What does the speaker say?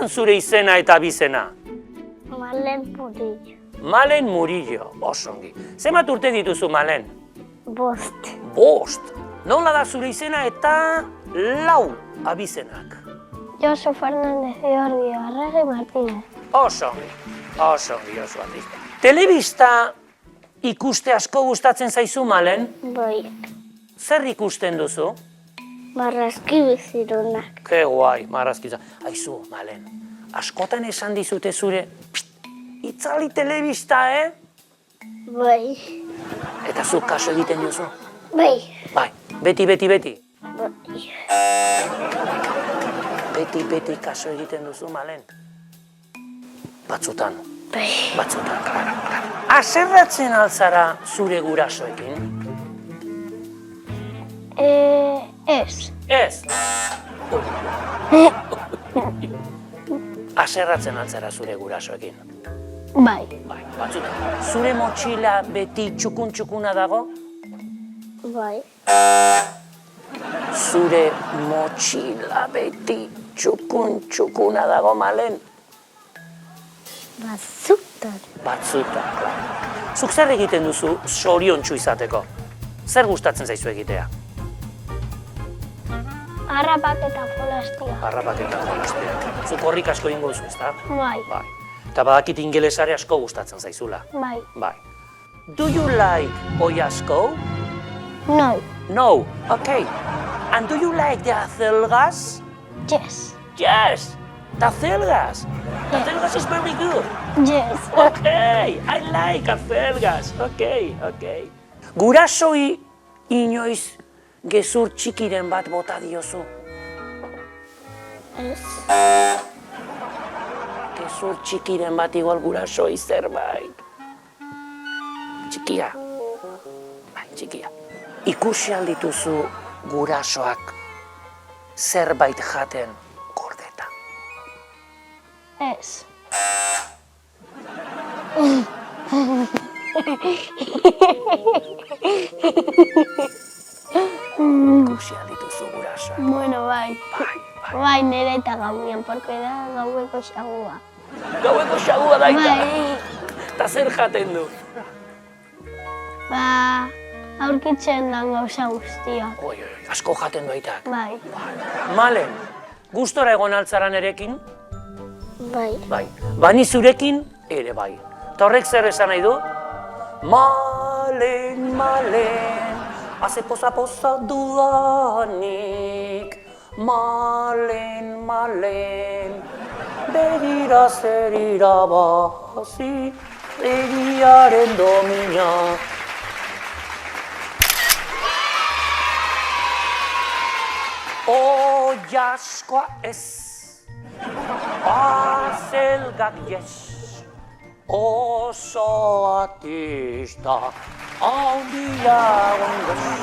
zen zure izena eta abizena? Malen Murillo. Malen Murillo, osongi. Zenbat urte dituzu, Malen? Bost. Bost. Nola da zure izena eta lau abizenak? Josu Fernández de Ordi, Arregi Martínez. Osongi, Josu artista. Telebista ikuste asko gustatzen zaizu, Malen? Bai. Zer ikusten duzu? Marrazki bizirunak. Ke guai, marrazkiza. Aizu, Malen, askotan esan dizute zure itzali telebista, Bai. Eta zuk kaso egiten duzu? Bai. Bai, beti. Bai. Beti kaso egiten duzu, Malen? Batzutan. Bai. Batzutan, klar. Haserratzen altzara zure gurasoekin? Ez. Ez. Haserratzen altzara zure gurasoekin? Bai. Bai, batzutan. Zure motxila beti txukun-txukuna dago? Bai. Zure motxila beti txukun-txukuna dago, Malen? Batzutan. Batzutan, klar. Zuk zer egiten duzu zoriontsu izateko? Zer gustatzen zaizu egitea? Harrapak eta jolastia. Harrapak eta jolasteak. Zuk horrik asko ingo duzu, ezta? Bai. Bai. Eta badakit ingelesare asko gustatzen zaizula. Bai. Bai. Do you like oiasko? No. No. Okay. And do you like the acelgas? Yes. Yes. The acelgas. The acelgas is very good. Yes. Okay. I like acelgas. Okay. Gurasoi inoiz gezur txikiren bat bota diozu? Ez. Gezur txikiren bat igual gurasoi zerbait. Txikia. Bai, txikia. Ikusi aldituzu gurasoak zerbait jaten gordeta? Ez. Ikusi aldituzu gurasoak? Bueno, bai. Bai. Bai, nire eta gauean, porque da gaueko xagua. Gaueko xagua daita. Bai. Eta zer jaten du? Ba, aurkitzen dan gauza guztia. Oi, asko jaten du aitak. Bai. Malen, gustora egon altzara nerekin? Bai. Bai. Bani zurekin? Ere bai. Eta horrek zer esan nahi du? Malen, haze poza dudanik. Malen, begira zer irabazi, egiaren domina. Oiaskoa ez, azelgak yes, oso artista, handia gondez.